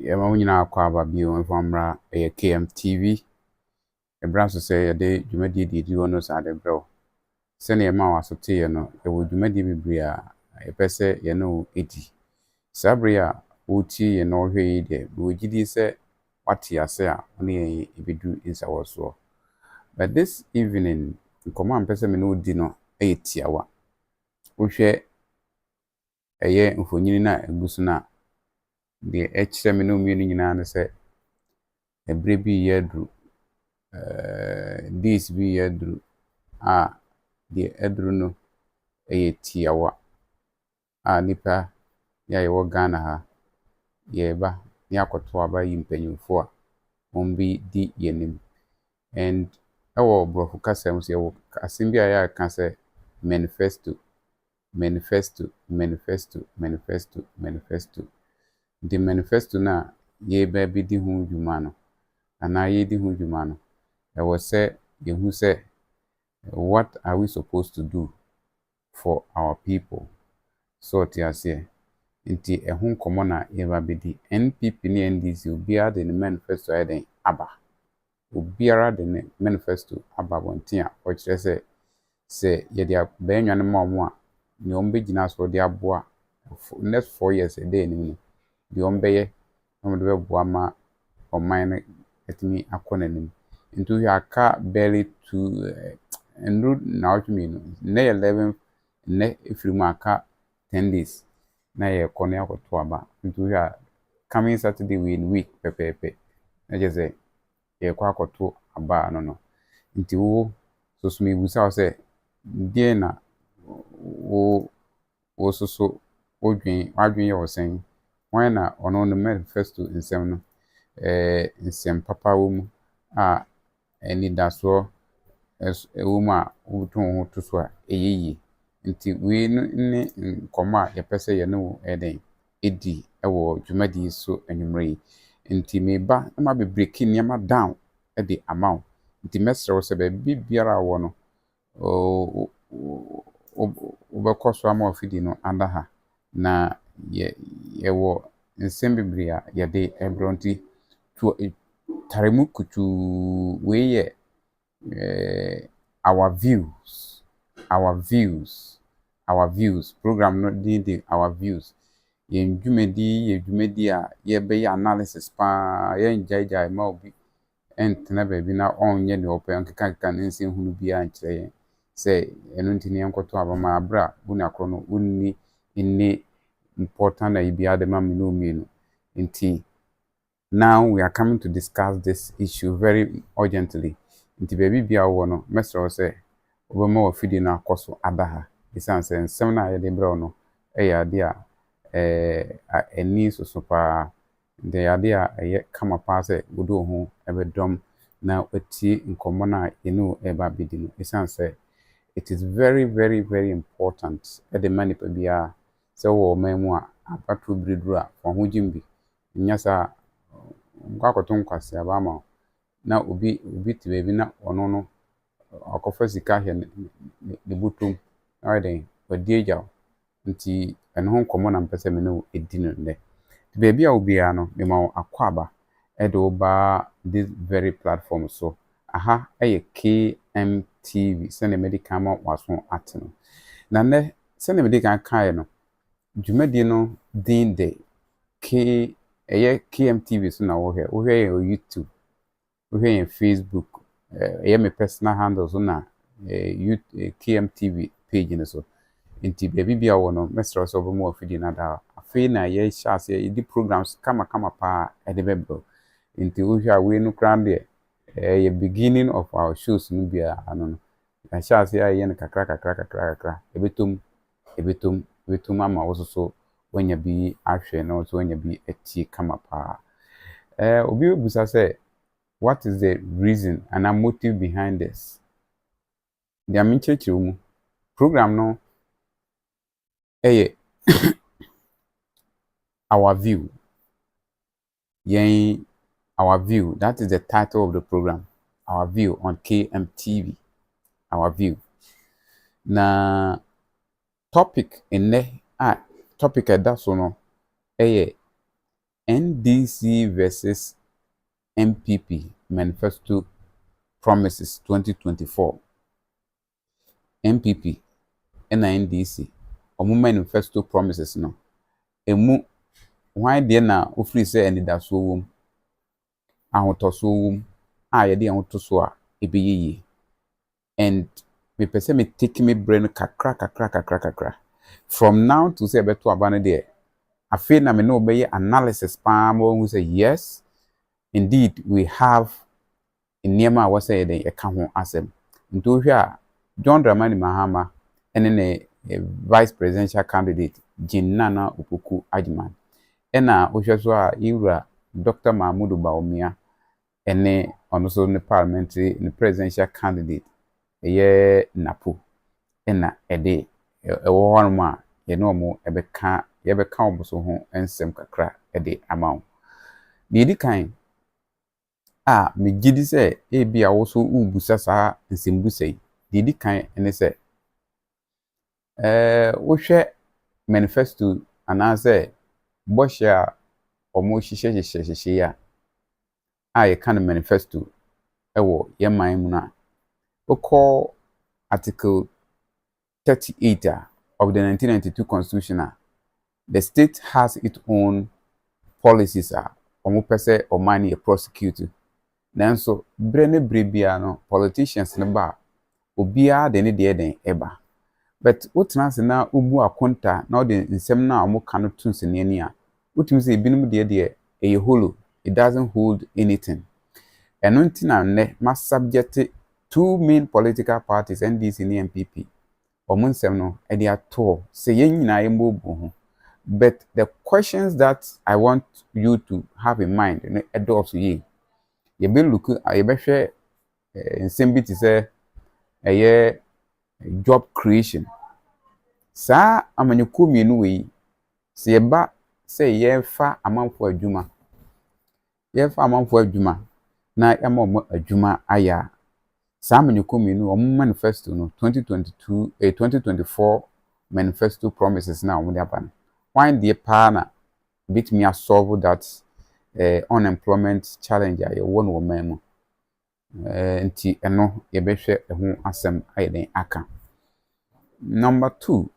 yɛma wo nyinaa akɔ aba bio mfamra ɛyɛ KMTV ɛbra so sɛ yɛde dwumadie di hɔ no saa de brɛw sɛnea ɛma waso teɛ no ɛwɔ dwumadie bebree a yɛpɛ sɛ yɛne wo ɛdi saa bere a wotie yɛn na ɔhwɛ yi deɛ wɔ gyidie sɛ wate ase a ɔne yɛn ɛbɛdu nsawɔsoɔ. But this evening nkɔmmɔ a mpɛ sɛ me ne wo di no ɛyɛ tiawa. Wohwɛ ɛyɛ mfonyini no a ɛgu so no a deɛ ɛkyerɛ me ne mmienu nyinaa ne sɛ ɛberɛ bi yɛ aduru days bi yɛ aduru a deɛ aduru no ɛyɛ tiawa a nipa yɛ yɛwɔ Ghana ha yɛba ne akɔto aba yi mpanyimfo a wɔn bi di yɛnim. And ɛwɔ Borɔfo kasa mu sɛ yɛwɔ asɛm bi a yɛaka sɛ manifesto. The manifesto na yɛba bi di ho dwuma no anaa yɛdi ho dwuma no ɛwɔ sɛ yɛhu sɛ what are we supposed to do for our people. So ɔte aseɛ nti ɛho nkɔmmɔ na yɛba bɛdi. NPP ne NDC obiara de ne manifesto ayɛ den aba. Obiara de ne manifesto aba abɔnten a ɔkyerɛ sɛ yɛde bɛnwa no ma ɔmo a ne ɔmo bɛgyina so de aboa next 4 years ɛda anim no deɛ ɔmo bɛyɛ na ɔmo de bɛboa ma ɔman no atumi akɔ n'anim. Nti wohwɛ aka barely nduru na ɔtwe nnɛ yɛ 11 nnɛ ɛfiri mu aka 10 days na yɛkɔ ne akɔto aba. Nti wohwɛ a coming Saturday we in week pɛpɛɛpɛ na kyerɛ sɛ yɛkɔ akɔto aba no. Nti wo soso mebusa wo sɛ deɛ na wo soso wadwen yɛ wɔ sɛn wɔn na ɔno no manifesto nsɛm no nsɛm papa wɔ mu a anidasoɔ ɛwɔ mu a woto wo ho to so a ɛyɛ yie. Nti wei no ne nkɔmmɔ a yɛpɛ sɛ yɛne wo ɛden ɛdi ɛwɔ dwumadie so anwummerɛ yi. Nti meba na ma bebreki nneɛma down ɛde ama wo. Nti mɛsrɛ wo sɛ baabi biara a wɔ no wobɛkɔ so ama afidi no ada ha na yɛwɔ nsɛm bebree a yɛde ɛbrɛ. Nti tare mu kutuu wei yɛ our views program no de our views. Yɛn dwumadi a yɛbɛyɛ analysis paa yɛngyaegyae ma obi ɛntena baabi na ɔnyɛ deɛ ɔpɛ nkeka ne nsɛm hunu biara nkyerɛ yɛn sɛ ɛno nti ne yɛnkɔto aba ma abere a wo nua korɔ no wonni important na yɛbiara de ma me no mmienu. Nti now we are coming to discuss this issue very urgently. Nti baabi biara wɔ no mɛsrɛ wo sɛ wobɛma wafidi no akɔ so ada ha ɛsiane sɛ nsɛm no a yɛde brɛ wo no ɛyɛ ade a ɛni soso paa. Nti ɛyɛ ade a ɛyɛ kama paa sɛ wode wo ho ɛbɛdɔm na watie nkɔmmɔ no a yɛne wo ɛba bɛdi no ɛsiane sɛ it is very very very important ɛde ma nipa biara sɛ wɔ ɔman mu a abatoɔ bireduru a fa ho gyim bi nyɛ saa nkɔ akɔto nkwaseaba ama wo na obi te baabi na ɔno no akɔfa sika hwɛ ne botom na ɔyɛ den wadi agya wo. Nti ɛno ho nkɔmmɔ na mpɛ sɛ me ne wo ɛdi no nnɛ. Baabi a wo biara no mema wo akɔ aba ɛde wo baa this very platform so. Aha ɛyɛ KMTV sɛnea mede kan ma waso ate no. Na nnɛ sɛnea mede kan kaeɛ no dwumadie no din de ɛyɛ KMTV so na wohwɛ yɛn wɔ YouTube, wohwɛ yɛn Facebook, ɛyɛ me personal handle so na KMTV page no so. Nti baabi bia wɔ no mɛsrɛ sɛ wobɛma wafidi no ada. Afei na yɛhyɛ aseɛ yɛdi programs kama paa ɛde bɛbrɛ. Nti wohwɛ a wei no koraa deɛ ɛyɛ beginning of our shows no biara no yɛhyɛ aseɛ a yɛyɛ no kakra ɛbɛtom ama wo so wanya bi ahwɛ na wo so wanya bi atie kama paa. Obi bɛbusa sɛ what is the reason and a motive behind this? Deɛ menkyerɛkyerɛ wo mu program no ɛyɛ our view, that is the title of the program. Our view on KMTV, our view. Na topic ɛda so no ɛyɛ NDC versus MPP Manifesto Promises 2024. MPP and NDC. Omo Manifesto Promises no. Emu why de na ofiri se anidaso wom. Ahotoso wom. A ye de ahotoso a ebeyeye. And me pese me take me brain kakra. From now to say beto abane there. I feel na me no be analysis pa mo who say yes. Indeed, we have in Niema was say the account asem. Into here, John Dramani Mahama and then a vice presidential candidate, Jinana Upuku Ajman. And Ushaswa Ira Dr. Mahmudu Baumia and then also the parliamentary the presidential candidate, a Napu. And a day, a one ma, ye no more ever can't ever count so home and some kakra a day amount. The kind. Me gidi se ebi a woso ubusa saa nsembusa yi didi kan ene se wo hwe manifesto anase bohye a omo hihye ya ye kan manifesto ewo ye man mu na okọ article 38 of the 1992 constitution. The state has its own policies omo pese omani prosecute. Nanso brene brebia no politicians ne ba obia de ne den eba but wotena se na obu akonta na de nsem na omo kanu tunsene ani a wotumi se ebinum de eye holo, it doesn't hold anything. Eno ntina ne ma subject two main political parties, NDC and MPP, omo nsem no e de ato se yen nyina ye mbobu ho. But the questions that I want you to have in mind no edo ye ye be look ye be hwe nsem bi ti se eye job creation. Sa amanyuko mienu we se ye ba se ye fa amanfo adwuma. Ye fa amanfo adwuma na yama omo adwuma aya. Sa amanyuko mienu omo manifesto no 2024 manifesto promises na omo de aban. Why the pa na bit me solve that unemployment challenge ya won wo man mu. Nti eno ye be hwe ho asem ayeden aka. Number 2,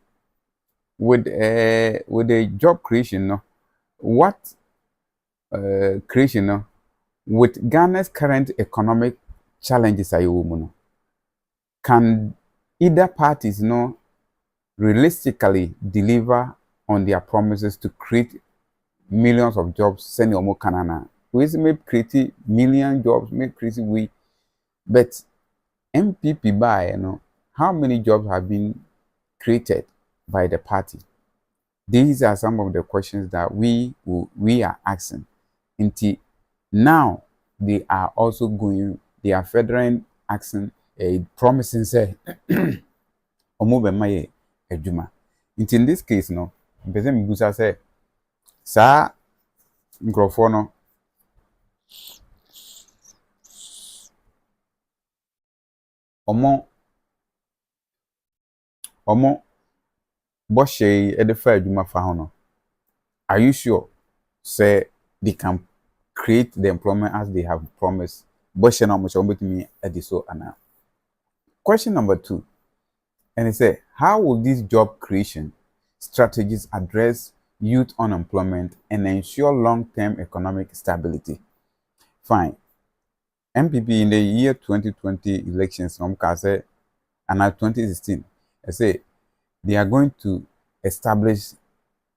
with the job creation no, what creation no, with Ghana's current economic challenges no, can either parties no realistically deliver on their promises to create millions of jobs send omo kanana? We may create million jobs, make crazy we, but MPP by you know, how many jobs have been created by the party? These are some of the questions that we are asking. Until now, they are also going, they are federal asking, promising say, omo be maye ejuma. In this case, no, person mbusa say, sa nkrofo no omo boshe edefa adwuma fa ho no, are you sure say they can create the employment as they have promised? Boshe na omo betimi ediso ana. Question number 2, and it say, how will these job creation strategies address youth unemployment and ensure long-term economic stability? Fine. MPP in the year 2020 elections, and 2016, I say they are going to establish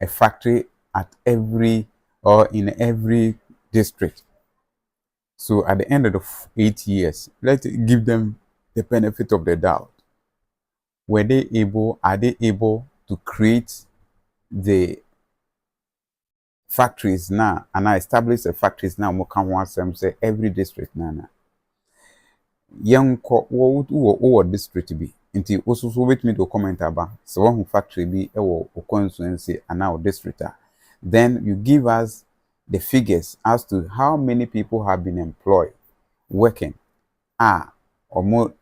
a factory at every or in every district. So at the end of the 8 years, let's give them the benefit of the doubt. Are they able to create the factories now and I establish the factories now more can one say every district nana. Young wo district be nti also so wait me to comment about so one factory be ewo constituency and now district. Then you give us the figures as to how many people have been employed working or more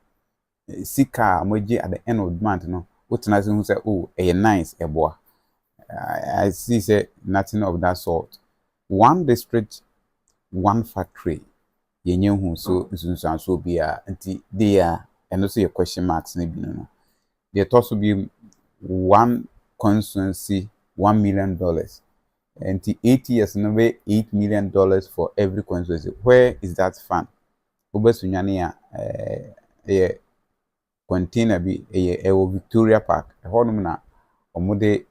sika moji at the end of the month no what nice say oh a nice boy. I see say nothing of that sort. one district, one factory. Yenye hu so nsunsuanso bia nti they are and also your question marks ne bi no. They also be one constituency $1 million. And 8 years no be $8 million for every constituency. Where is that fun? Obesunyane a container bi Victoria Park. Honum na omude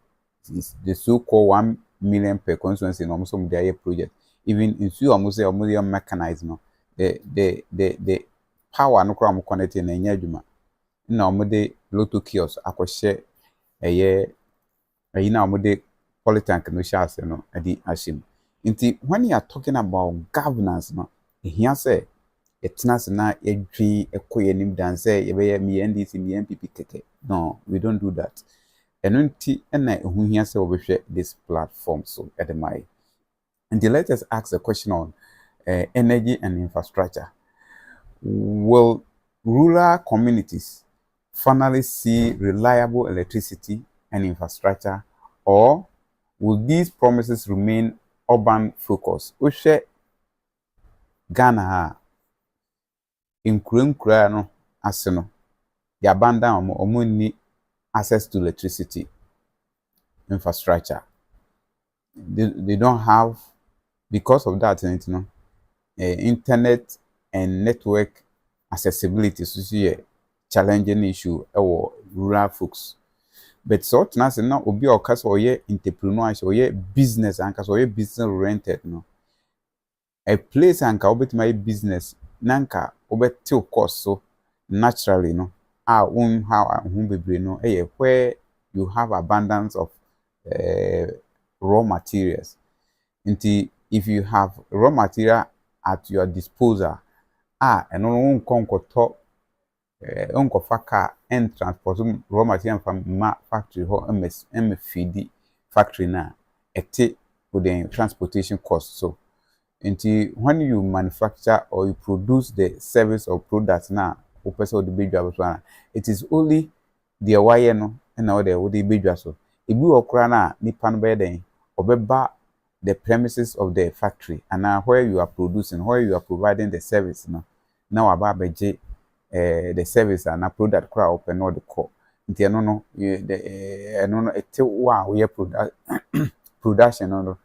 the so-called 1 million per constituency no so mude project. Even in few omude mechanized no. The power no kura mo connect na enya adwuma. Na omude lotto kiosk akohye na omude polytank no share no adi ashim. Nti when you are talking about governance no, here say etnas na edwi ekoye nim dan say ye me NDC me NPP keke. No, we don't do that. Eno nti na ehu here say obehwe this platform so edemai. And let us ask a question on energy and infrastructure. Will rural communities finally see reliable electricity and infrastructure, or will these promises remain urban focused? Oshe Ghana ha nkura no ase no they abandon omo ni access to electricity infrastructure. They don't have, because of that, internet and network accessibility so challenging issue for rural folks. But so tena se na obi okasa oye entrepreneur oye business anka so oye business oriented no, a place anka obetima business nanka obete course so naturally no how bebre no where you have abundance of raw materials. Nti if you have raw material at your disposal, and no nkonkoto onkofa car and transport raw material from factory ho feed factory na ete with the transportation cost. So nti when you manufacture or you produce the service or product na opese the big it is only the wire no na the big so ebi okra na nipa no be den obeba the premises of the factory and where you are producing, where you are providing the service now about the service and a product crowd open all the core. No production no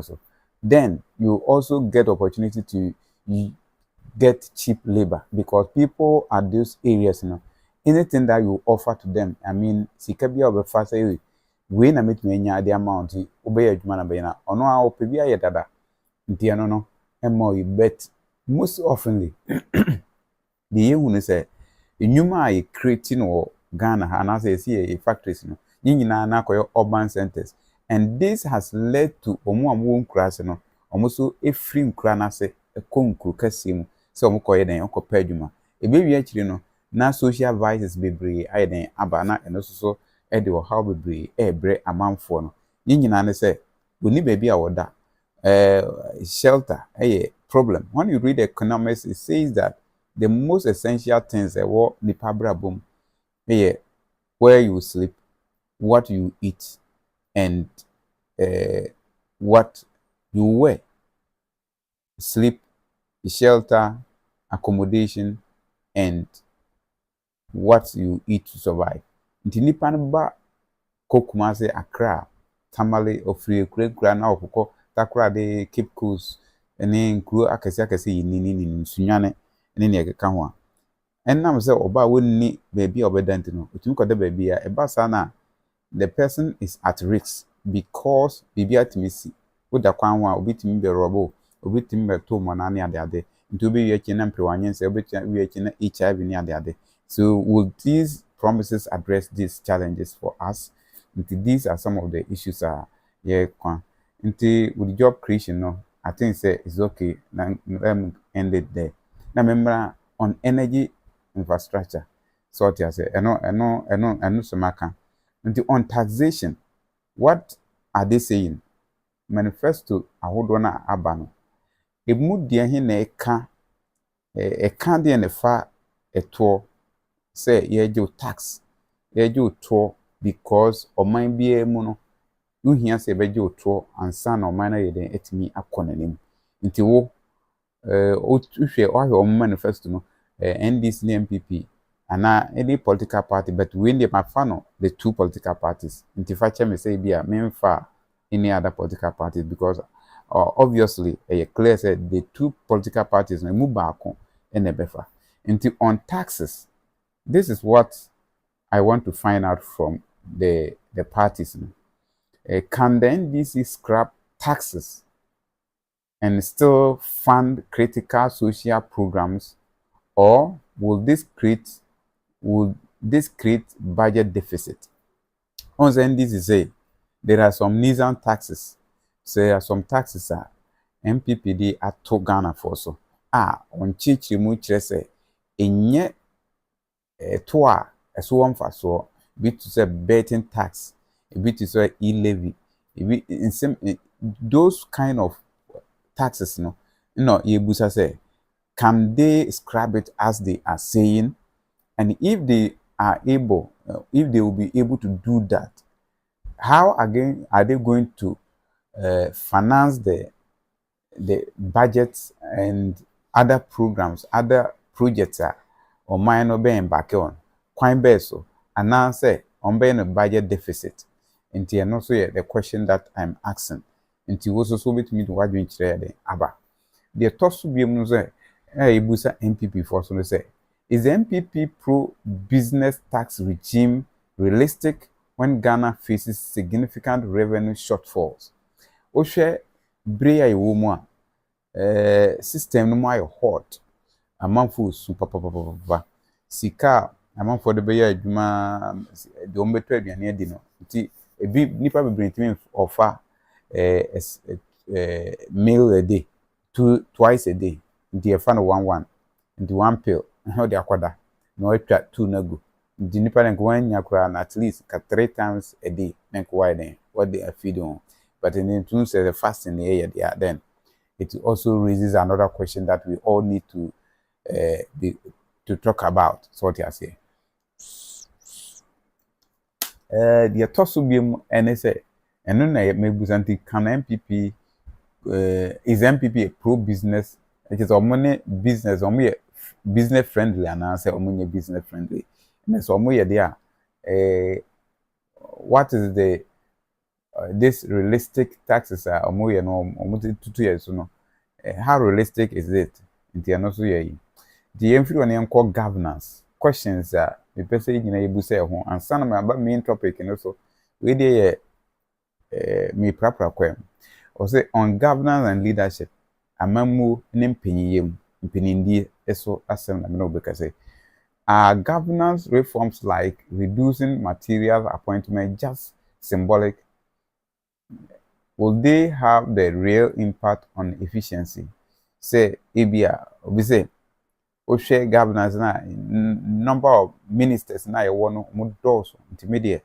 so. Then you also get opportunity to get cheap labor because people at those areas anything that you offer to them, I mean sikabia obefa say we na metime nya the amount obey adwuma na be na ono a opebi aye dada nti eno no emo bet most oftenly the yehu say enwuma aye creating or Ghana ha na say see factories no nyina na koyo urban centers, and this has led to omo nkura se no omo so efri nkura na se ekonkuru kase mu se omo koye den okopa adwuma ebewi akire no na social vices bebre aye den aba na eno so de how bebre bre amanfo no nyina ne say oni baby a woda shelter problem. When you read economics, it says that the most essential things what nipa brabom where you sleep, what you eat, and what you wear. Sleep, shelter, accommodation, and what you eat to survive. Nti nipa no ba Kumasi, Accra, Tamale, Ofri, Kura na okoko takura de Cape Coast ene nkuru akese ni sunyane ene ne ekeka ho a enam se oba wonni baby obedant no otumi koda baby a eba sa na the person is at risk because baby atimisi oda kwan ho a obitimi be robo obitimi be to mo na ne ade nti obi wi eki na mprewanyen se obitimi wi eki na HIV ni ade. So will these promises address these challenges for us? These are some of the issues with job creation no, I think say it's okay. Let me end it there. Now remember on energy infrastructure. So I say eno somaka. On taxation, what are they saying? Manifesto ahodo na aba no. Emu de he na eka de na fa eto say ye tax ye to because oman bia mu no wohia sɛ ɛbɛgye otro ansa na ɔman no yɛ den etimi akɔ n'anim nti wo wohwɛ manifesto no NDC ne MPP ana any political party but we dey mafa no the two political parties nti fa kyɛ me sɛ bi a memfa any other political parties because obviously clear said the two political parties na mu baako na ɛbɛfa nti on taxes this is what I want to find out from the parties. Can the NDC scrap taxes and still fund critical social programs, or will this create budget deficit? On the NDC say there are some Nizam taxes. So there are some taxes are MPPD ato Ghana for so. On chichi mu kyerɛ sɛ enye to a ɛso wɔn fa so bi to say betting tax, bi to say e-levy, bi those kind of taxes no yebusa say can they scrap it as they are saying, and if they are able if they will be able to do that, how again are they going to finance the budgets and other programs, other projects or minor being back on kwan beso and now say on being a budget deficit nti and also the question that I'm asking nti wo so bit me to what you trade aba the toss be mu say ebusa MPP for so say is the MPP pro business tax regime realistic when Ghana faces significant revenue shortfalls? O share brea ewo mu a system no more hot amanfo super papa sika amanfo de beya adwuma de ombeto aduane adi no nti ebi nipa bebre ntimi offer meal a day twice a day nti e fa no 1 nti 1 pill how de akwada na otwa 2 na go nti nipa nko wanya kura na at least 3 times a day nko why then what they are feeding on. But in the terms of the fasting area there, then it also raises another question that we all need to talk about. So what you say? The tosubium NSA and then I may be can MPP is MPP a pro business? It is money business or business friendly and I say money business friendly. And so there. What is the this realistic taxes are almost 2 years no how realistic is it nti ano so ye the every one call governance questions are the person you ebu say ho ansa na my main topic no so we dey me prapra kwem o say on governance and leadership amamu ne mpanyiyem mpanindi eso asem na me no be say governance reforms like reducing material appointment just symbolic? Will they have the real impact on efficiency? Say, Ibia, we say, share governance na number of ministers na you want more doors intermediate.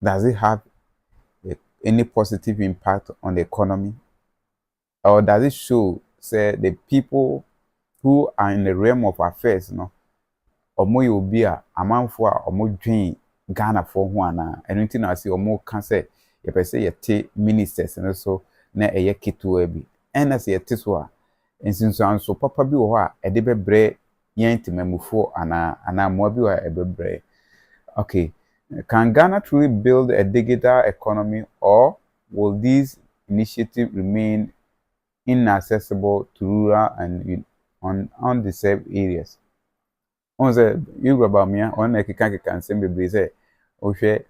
Does it have any positive impact on the economy, or does it show say the people who are in the realm of affairs, omo you be a amanfo a omo dwen Ghana for ho ana anything na say omo kan say ye pese ye te ministers no so na eye ketewa bi ena say ye te so a ensinso so papa bi wo ho a ede bebre yen temamufo ana mo bi wa ebebre. Okay, can Ghana truly build a digital economy, or will these initiatives remain inaccessible to rural and undeserved areas? On the Yoruba Mia, on a can say,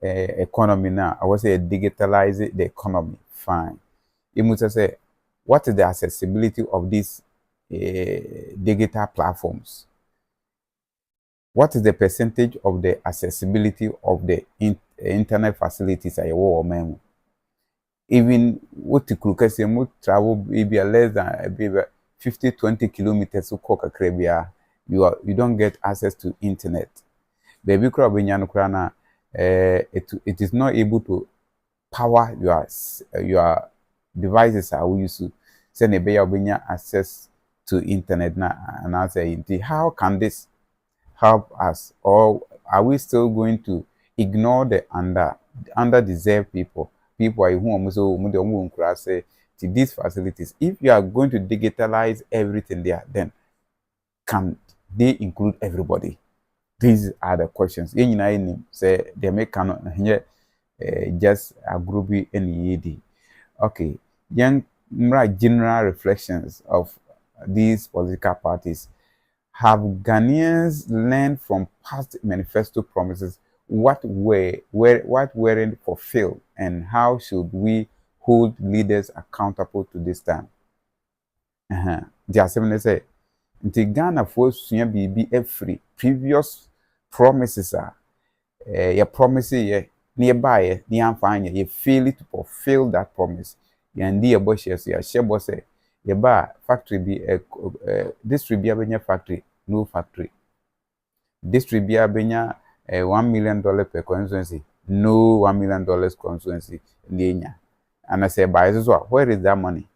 economy now, I was say digitalize the economy. Fine. You must say, what is the accessibility of these digital platforms? What is the percentage of the accessibility of the internet facilities at your memo? Even what you could say, travel maybe less than 50-20 kilometers to Coca-Cola. You don't get access to internet. Baby krana it is not able to power your devices are used to send a access to internet na and I say how can this help us, or are we still going to ignore the underdeserved people are who almost say to these facilities. If you are going to digitalize everything there, then can they include everybody? These are the questions. Say they make cannot just a groupie any. Okay, young general reflections of these political parties. Have Ghanaians learned from past manifesto promises what weren't fulfilled, and how should we hold leaders accountable to this time? The assembly say, "Nti Ghana for sua bibi every previous promises are your promise ye nearby the amfanya ye fail to fulfill that promise. Yandi your boss yes ya shebo say ye ba factory be district be abenya factory no factory. District be abenya $1 million per constituency no $1 million constituency lienya. And I say by this one, where is that money?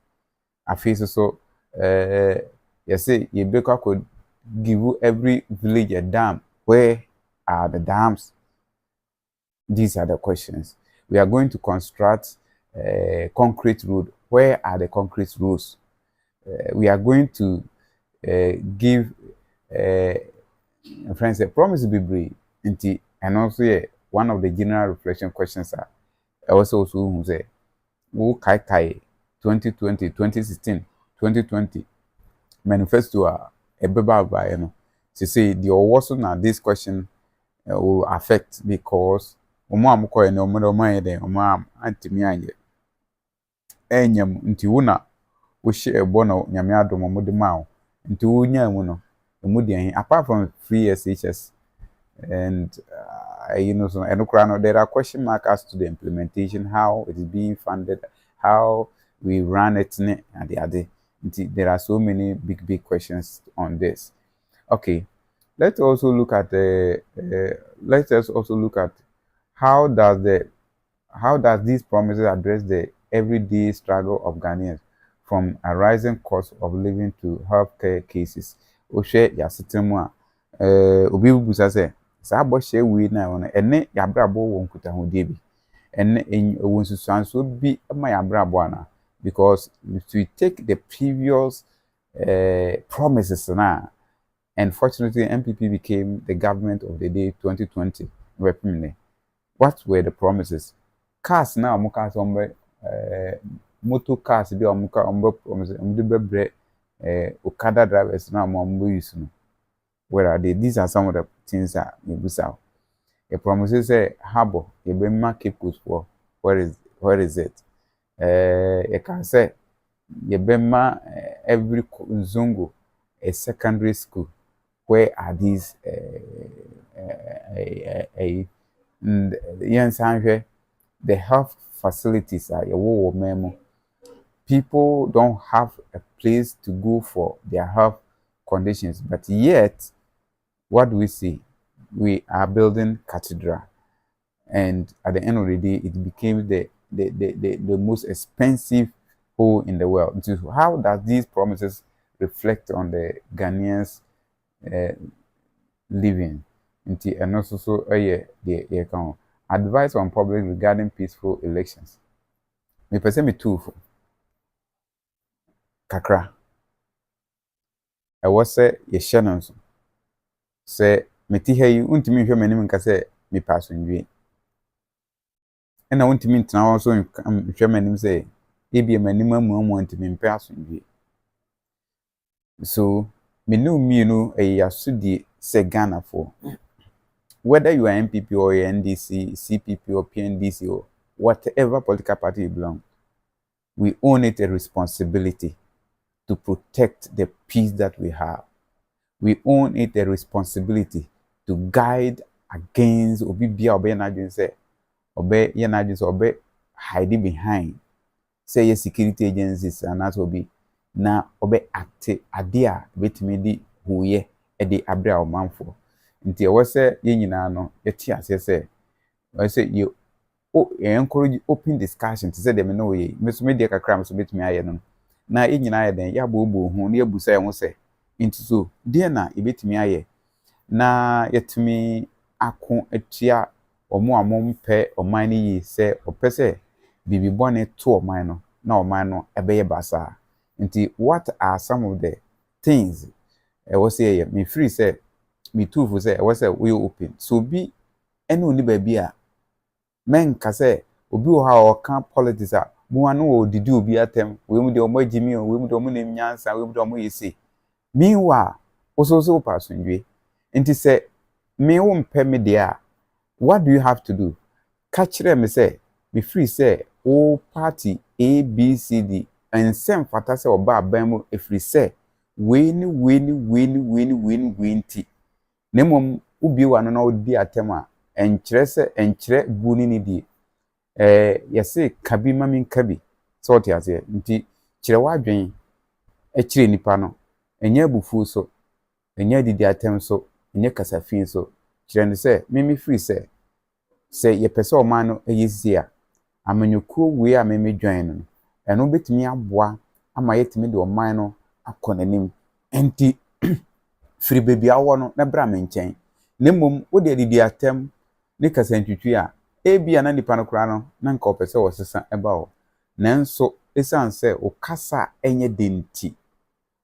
I feel so you say ye baker could give every village a dam. Where are the dams? These are the questions. We are going to construct concrete road. Where are the concrete roads? We are going to give friends a promise to be brave. And also one of the general reflection questions are also who say, "Who kai 2020, 2016, 2020 manifesto a beba by you know." To say the also now this question will affect because omo amko ene omo man den omo am antimi anye enyam nti wona wo hye ebo na nyame adom omo de mawo nti wo nya mu no emu de apart from free SHS and so and there are question marks as to the implementation, how it is being funded, how we run it and the other. There are so many big questions on this. Okay, let's also look at let us also look at how does these promises address the everyday struggle of Ghanaians, from a rising cost of living to healthcare cases? Oshe yasitemu a obi busa se sa abɔhyɛ wi na ono ene yabrabo wo nkutahudie bi ene wo nsusuanso bi ma yabrabo ana, because if we take the previous promises na, unfortunately MPP became the government of the day 2020 repeatedly. What were the promises? Cars now omo cars motor cars bi omo promise omo de bebre Okada drivers now omo use no. Where are they? These are some of the things that we miss out. The promises say harbor, you be Cape Coast for where is it? You can say you be every Zungu a secondary school. Where are these the health facilities are your memo? People don't have a place to go for their health conditions, but yet what do we see? We are building cathedral, and at the end of the day, it became the most expensive hole in the world. So how does these promises reflect on the Ghanaians' living? And also the advice on public regarding peaceful elections. Me pese me too kakra. I was say ye share so. Say meti ha yi untimi hwe manim nka say me pass ndwe. E na untimi ntena wo so hwe manim say e bia manim amu untimi mpe asundwe. So me no mienu yasudi say Ghana for, whether you are MPP or NDC, CPP or PNDC or whatever political party you belong, we own it a responsibility to protect the peace that we have. We own it a responsibility to guide against obibia obe na dwen say obe ye na dwen say obe hide behind say your security agencies and that obi na obe acte ade a betimi di huye e de abra omanfo. Nti e wo say ye nyina no ye ti ase say we say you encourage open discussion to say dem no ye me so me de kakra me so betimi aye no na ye nyina aye den ya bobo hu na ye busa ye ho say nti so de na e betimi aye na yetimi akon atua omo amompe oman ni yi se opese bibi bone to oman no na oman no ebeye basa. Nti what are some of the things was say me free say me too for say was say we open so bi ene oni ba bi a men ka say obi o ha o kan politics a mu anu o didi obi atem we mu de o magimi o we mu de o mu nem nyansa we mu de o mu yesi meanwhile also pasundwe nti say me wo mpe me de a what do you have to do catch them say be free say o party ABCD and sem fata say oba aban mu efri say weni ti nemom ubi wa no na odi atem a enkyere se enkyere guni ni di yese kabi mami kabi so ti ase nti kyere wadwen ekyere nipa no enye bufu so enye didi atem so enye kasafin so kyere ne se mimi free se ye pese o man no eyesi a amanyukuo we a mimi dwan no eno betimi aboa ama yetimi de o man no akonanim enti free baby awo no na bra me nchen nemom wo de didi atem ne kasantwitwi a ebia na nipa no kra no na nka opese wo sesa eba o nanso esan se o kasa enye denti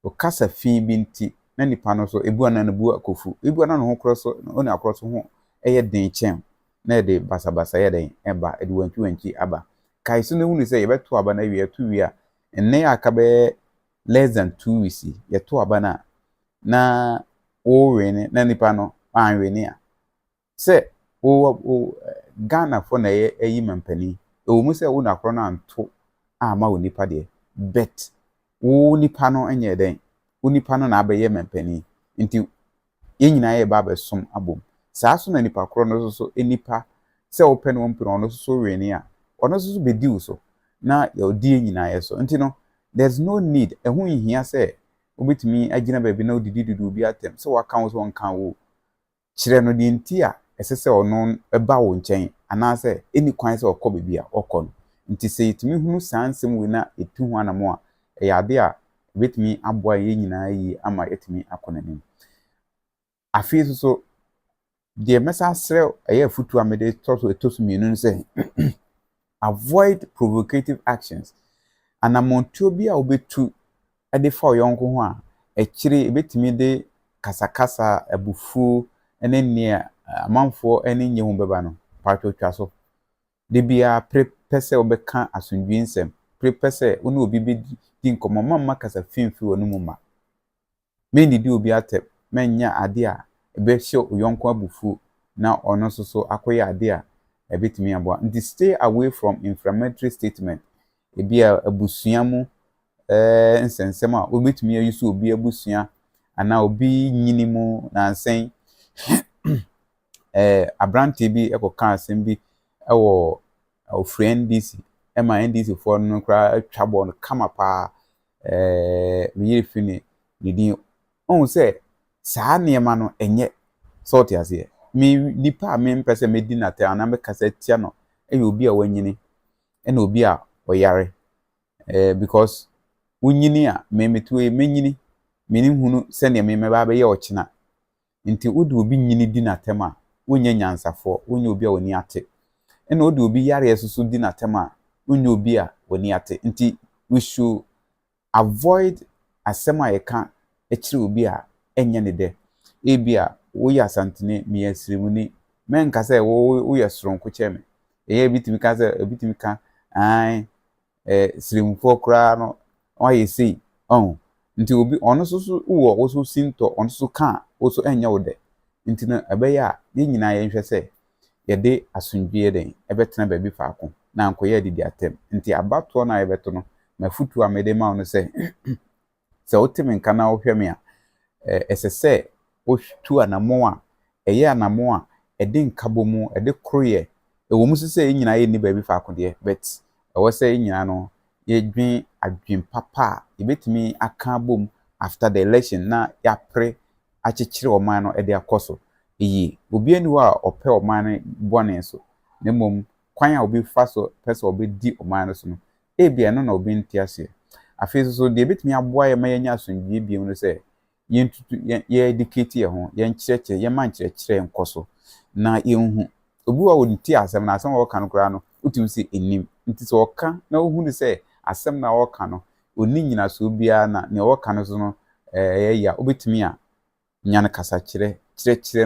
o kasa fi bi nti na nipa no so ebu ana na bu akofu ebu ana no ho kro so oni akro so ho eye den chen na de basabasa ye den eba ede wantwi aba kai so ne hunu se ye beto aba na wi atu wi a enne ya aka be less than 2 weeks ye to aba na o wene na nipa no an wene a se o Ghana for na eyi mampani o mu se wo na kro na anto ama wo nipa de bet wo nipa no enye den wo nipa no na abaye mampani nti ye nyina ye ba besom abom saa so na nipa kro no so enipa se wo pe no mpiro no so wene a ono so bedi wo so na ye odi nyina ye so nti no there's no need ehun hia se obetimi agina baabi na odidi dudu bi atem so waka wo so wonkan wo kire no di nti a esese ono eba wo nchen anase eni kwan se okọ baabi a okọ no nti se yitimi hunu sansem we na etu ho anamo a eyade a obetimi aboa ye nyina yi ama yetimi akonanim afi so de mesa sre eye futu amede tosu mienu se avoid provocative actions anamontuo bi a obetu ade fa oyonko ho a ekire ebetimi de kasakasa abufu ene ne amanfo ene nye ho beba no patwo twa so de bia prepese obeka asundwinsem prepese oni obi be di nkomo mamma kasa finfi wonu mumma me ndidi obi atep menya ade a ebe hye oyonko abufu na ono so akoye ade a ebetimi aboa nti stay away from inflammatory statement ebia abusua mu nsensem a obetumi ayusu obi abusua ana obi nyini mu na nsen abrante bi ekoka asem bi ewo friendisi ema ndisi for no kra twabo no kama pa meyiri fini nidi on se saa niema no enye sort ase mi nipa me mpese medi na te ana me kasa tia no obi a wanyini ena obi a oyare because unyini a memetuwe menyini menim hunu sene memeba be ye ochina nti wodi obi nyini di na tema wonye nyansafo wonye obi a woni ate ena wodi obi yare esusu di na tema wonye obi a woni ate nti we should avoid asema yeka ekire obi a enye ne de ebia wo ya santene mi asrimuni men ka se wo ya soronko cheme eye bitimi ka se bitimi ka ai srimfo kra no oye sei nti obi ono so wo so sinto ono so ka so enya wo de nti na abeya ye nyina ye nhwe se ye de asundwie den ebetena ba bi faako na ankoye didi atem nti abato na ebeto no mafutu amede ma ono se se otimi nka na ohweme a esese otu anamo a eye anamo a ede nkabomu ede kroye ewo mu se ye nyina ye ni ba bi faako de but ewo se ye nyina no ye dwen adwen papa ebetimi aka bom after the election na ya pre achechire oman no ede akoso eyi obi ani wa ope oman no bone so nemom kwan a obi fa so pese obi di oman no so no ebia no na obi ntiase afi so de ebetimi aboa ye mayanya asundwie biem no se ye educate ye ho ye nkyerechire ye man kyerechire nkoso na ye hu obi wa wonti asɛm na asɛm a wɔka no koraa no wotum sɛ enim nti sɛ wɔka na wohu ne sɛ asɛm na wɔka no oni nyina so biara na ne wɔka no so no ya obetumi a nya no kasa kyerɛ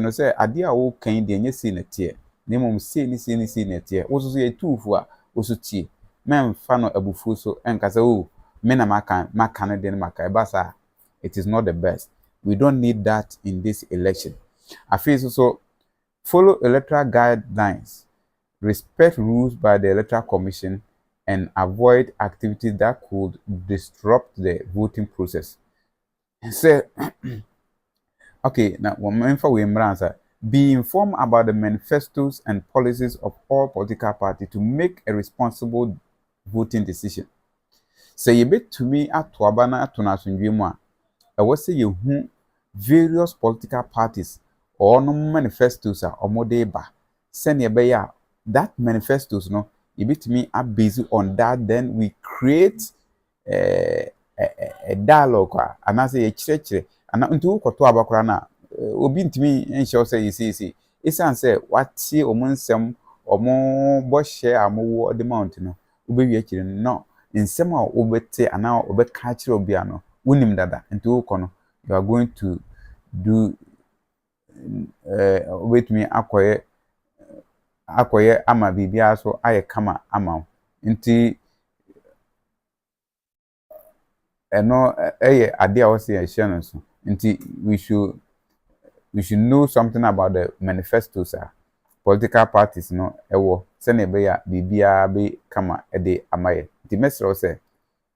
no sɛ ade a wo kan de nyɛ sei na tie ne mom sei na tie wo so yɛ tuufo a wo so tie memfa no abufuo so enkasa o me na maka no de no maka ebasa it is not the best. We don't need that in this election. Afei so follow electoral guidelines, respect rules by the Electoral Commission, and avoid activities that could disrupt the voting process. Say, okay, now be informed about the manifestos and policies of all political parties to make a responsible voting decision. Say you bet to me at Tuabana Tunasundjima. I was say you various political parties or no manifestos or modeba. Send your bayer that manifestos no. You bet me are busy on that. Then we create a dialogue. And I say a church. And until Kotuabakrana. Obi ntimi ensure say yesi esan say watie omunsem omo bo share amowo the mount no obewi akire no nsem a obete ana obeka akire obi ano wonim dada nti wo no you are going to do obetimi akoye ama bibia so aye kama ama nti eno eye ade a wo se e share no so nti we should know something about the manifestos political parties no ewo se na be ya bibia be kama ede amaye nti mesro se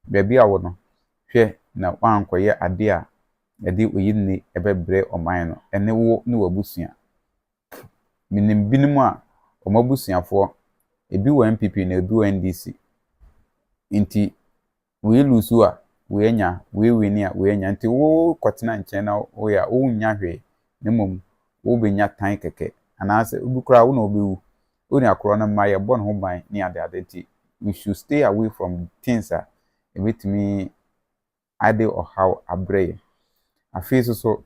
bia wo no hwe na wankoye ade a ede oyinni ebebre oman no ene wo ne wabusua minim binimu a omabusuafo ebi wo MPP na ebi wo NDC nti we lose a we enya we win a we enya nti wo kwotena nchen na wo ya wo nya hwe nemom wo benya tan keke anase ubukura wo na obewu oni akoro na maye bon ho ban ni ade ti we should stay away from things with me ade or how abreye afeso so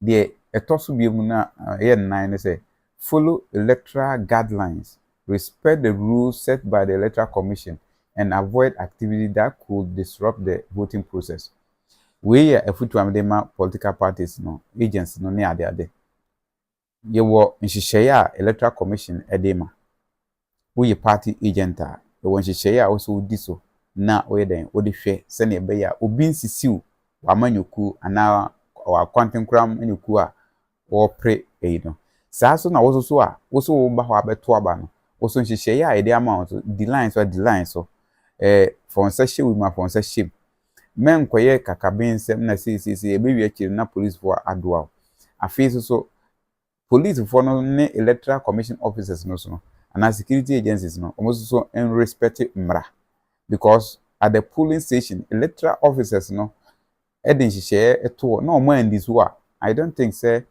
de etoso biemu na ye nine say follow electoral guidelines, respect the rules set by the Electoral Commission, and avoid activity that could disrupt the voting process. We are a futuama political parties no agents no ne ade ye wo nhihyeya Electoral Commission edema we party agent a wo nhihyeya also di so na we den wo de hwe se ne be ya obi nsisiw wa manyoku ana wa kwantenkram anyoku a wo pre no saa so na wo so a wo so wo ba ho abeto aba no wo so nhihyeya ede ama so the line so for say we ma for say men koye kakabensem na sisi ebewi akiri na police for adoa afeso so police for no ne Electoral Commission officers no so and security agencies no almost so in respect mra because at the polling station electoral officers no edin hihye eto na omo andi so a I don't think say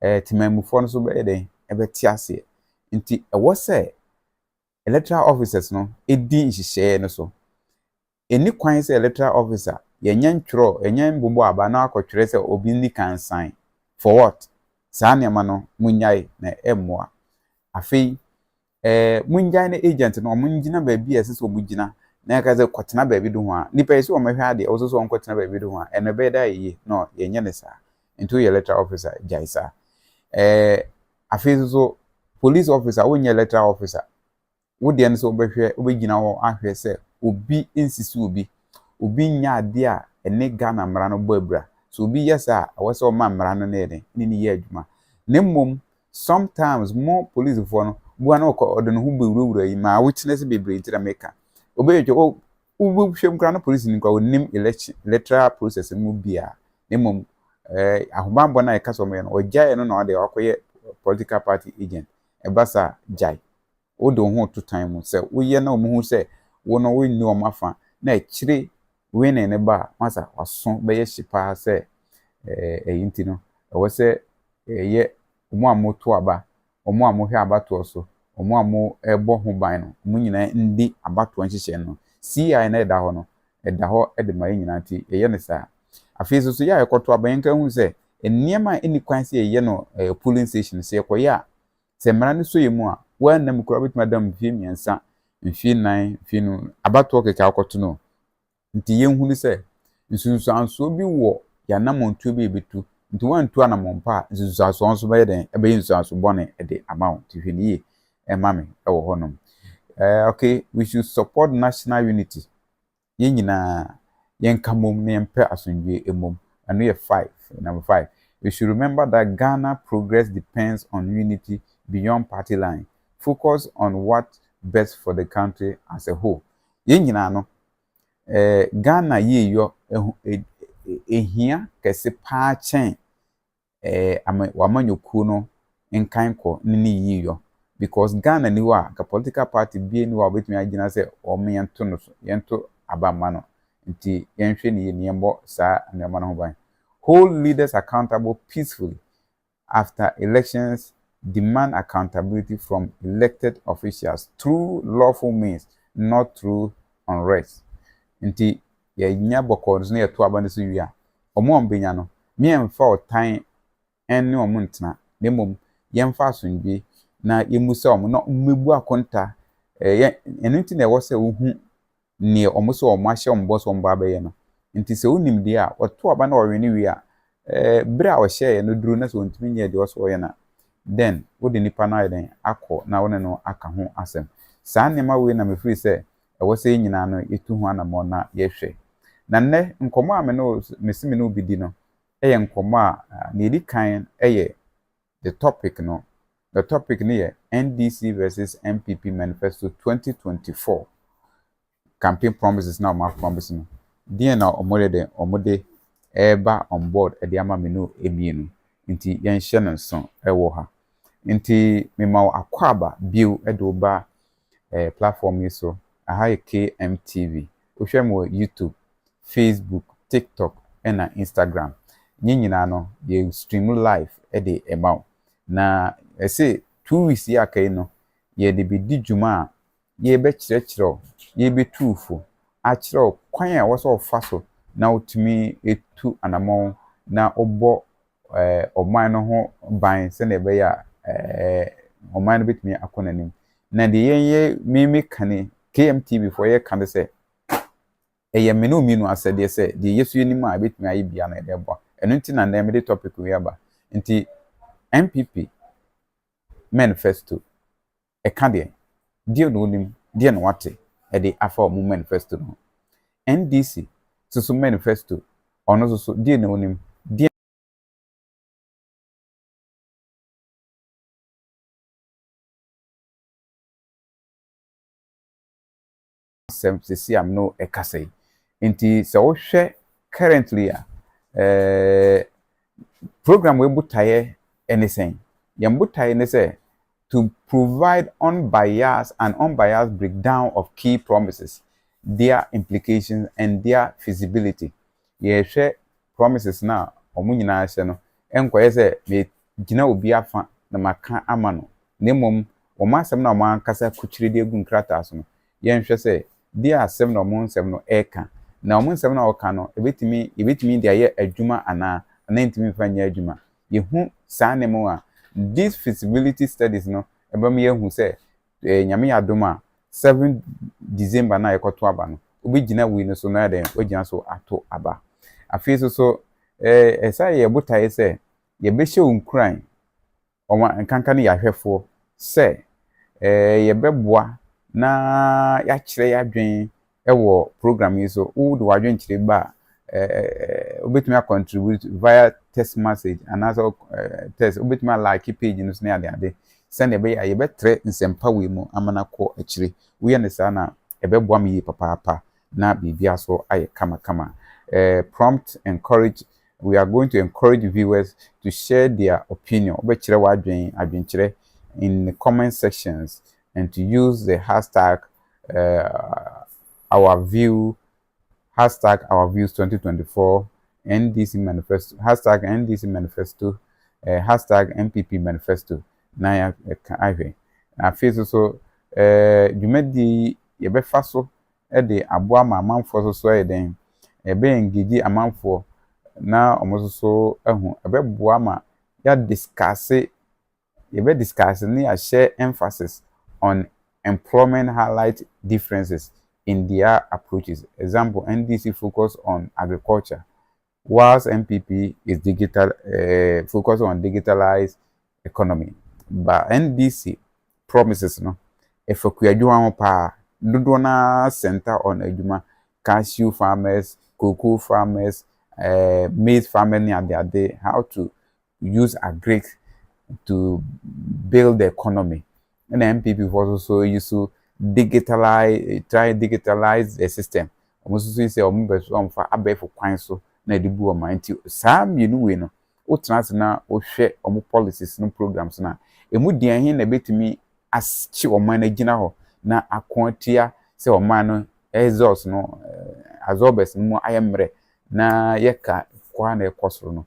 timamu for no so be eden ebeti ase nti ewo say electoral officers no edin hihye no so eni kwan say electoral officer yenye ntwro yenye mbombo aba na akotwere say obi ni kan sign for what saa nema no munyai na emmoa afei munyai na agent no omungina ba bi ese so mugina na akaze kwotena ba bi do ho a nipa ese o mahwe ade o so kwotena ba bi do ho a ene be da yi no yenye ne saa into your electoral officer jaisa afei so police officer wonye electoral officer wo de ne so obehwe obegina ho ahwe se obi insisi obi nya ade a ene Ghana mra no babra so obi yesa awose o ma mra no ne ni ye adwuma nemmom sometimes more police for no bua na odo no hu bewurawura yi ma witness bebre ntira meka obeyetwe o hwem kra no police ni kwa onim electoral process mu bia nemmom ahobambo na eka so me no ojae no na ode akoye political party agent ebasa jai odo ho to time mu se wo ye na omu hu se wo no wo ni o mafa na ekire we ne ba masa waso be ye shipa se eyinti no ewo se ye omo amoto aba omo amohwe abato so omo amo ebo ho ban no mu nyina ndi abato nhihye no CI na eda ho ede ma nyina ti ye ne sa afei so ya ekoto aba yenka hu se enniema eni kwan se ye no polling station se ekoya se mmara ne so yemu a wa nam kura betuma dam mfie miensa mfie nan mfie no abato keka akoto no nti yenhunu se nsunsuanso bi wo ya namontuo bi ebetu nti wantu anamompa nsunsuanso nso be den ebe nsunsuanso bone de amount ti hweniye mame ewo honom okay we should support national unity yen nyina yen kamom ne yempe asundwe emom anu ye 5 number 5 we should remember that Ghana progress depends on unity beyond party line. Focus on what best for the country as a whole. Yen nyina no Ghana ye yo ehia kese pa chen wamanyoku no nkanko ni ye yo because Ghana ni wa ka political party bi ni wa betumi agina se omyento no so yento abama no nti yenhwe ni niembo sa niema no ban. Hold leaders accountable peacefully after elections. Demand accountability from elected officials through lawful means, not through unrest. Nti ye nya bokons na yeto aba ne so wi a omo ombenya no me emfa otan enne omo ntena nemom yemfa asundwe na yemusa omo no mmebu akonta enu nti na ewo se ohu ne omo so omo ahye omo boso omo abaye no nti se onim de a oto aba na owe ne wi a bra o hye no duro na so ntimi nye de oso ye na then wodi nipa na yeden akọ na wone no aka ho asem saa nema we na mefiri se ewo se nyina no yetu ho anamo na yehwe na nne nkomo a me no mesimi no bidi no eye nkomo a na edi kan eye the topic ni ye NDC versus MPP manifesto 2024 campaign promises na ma promise no dia na omode eba on board e dia ma me no emienu nti yenhye no nso ewo ha nti mema akwaba bio edo ba platform yi so aha KMTV ohwe mo YouTube, Facebook, TikTok and Instagram nyina no ye stream live de emaw na say 2 weeks ya kai no ye de bi di djuma ye be kirekiro ye be tuufo a kiro kwan a wo so fa so na otumi etu anamon na obo oman no ho ban se na be ya oman no betumi akonanim na de ye mimi kane KMTV for ye kan se eye menu minu asede se de yesu enim a betumi ayi bia na edebo enu nti na na me topic we aba nti MPP manifesto ka de no nim de no wate e de afa mu manifesto no NDC so manifesto ono so de no nim de sesi am no ekasai nti se wo hwe currently program we butaye anything yambutaye ne say to provide unbiased breakdown of key promises, their implications and their feasibility. Ye hwe promises na omu nyina hye no enkoye se me gina obi afa na maka ama no nemom omu asem na omu ankasa kuchiri de gu nkrata so no ye hwe se dia asem na omu nsem no eka na omu nsem na oka no ebetimi dia ye adwuma ana ntimi fanya adwuma ye hu saa nemu a these feasibility studies no ebam ye hu se nyame adoma 7 December na yekoto aba no obi gina wi no so na den ogina so ato aba afi so esa ye botaye se ye be hye unkran o nkanka ne yahwefo se ye beboa na ya kire ya dwen ewo program yi so wo do wadwen kire ba obetumi contribute via text message and also text obetumi like page no so na ade send ebe ya ye betre nsempa we mu amana ko akire we ne sa na ebeboa me yi papa na bibia so aye kama prompt encourage. We are going to encourage viewers to share their opinion obekire wadwen adwenkire in the comment sections and to use the hashtag our views 2024 NDC manifesto hashtag NDC manifesto hashtag MPP manifesto na ya ahwe na face so dwumadi ye befa so de aboa amanfo so eden ebe engage amanfo na omoso so ehu ebeboa ma ya discuss be discussing near share emphasis on employment highlight differences in their approaches. Example, NDC focus on agriculture, whilst MPP is focus on digitalized economy. But NDC promises no if we adwuma pa dodo na center on adwuma cashew farmers, cocoa farmers, maize farmers ni ade how to use agric to build the economy. And the MPP also use to digitalize the system. Almost say almost for abefo kwan so na de bu o man ti saa mienu we no o trans na o hwe omo policies no programs na emu dian hin na betimi aschi o man na gina ho na akontia se o man no exhaust no absorbers no ayemre na yeka kwa na ekosoro no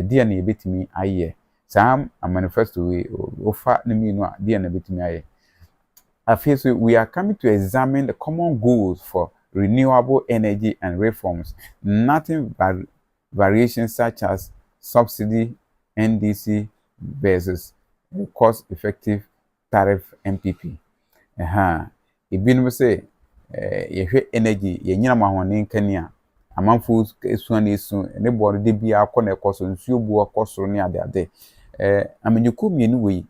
dia na betimi aye sam a manifesto we ofa na mienu a dia na betimi aye. After so we are coming to examine the common goals for renewable energy and reforms, nothing but variations such as subsidy NDC versus cost-effective tariff MPP. Ibinum say yehwe energy yenyina mahone kania amanfo esu na esu ne board de bia akọ na ekoso nsuo bu akọso ne ade amenyuko mienu we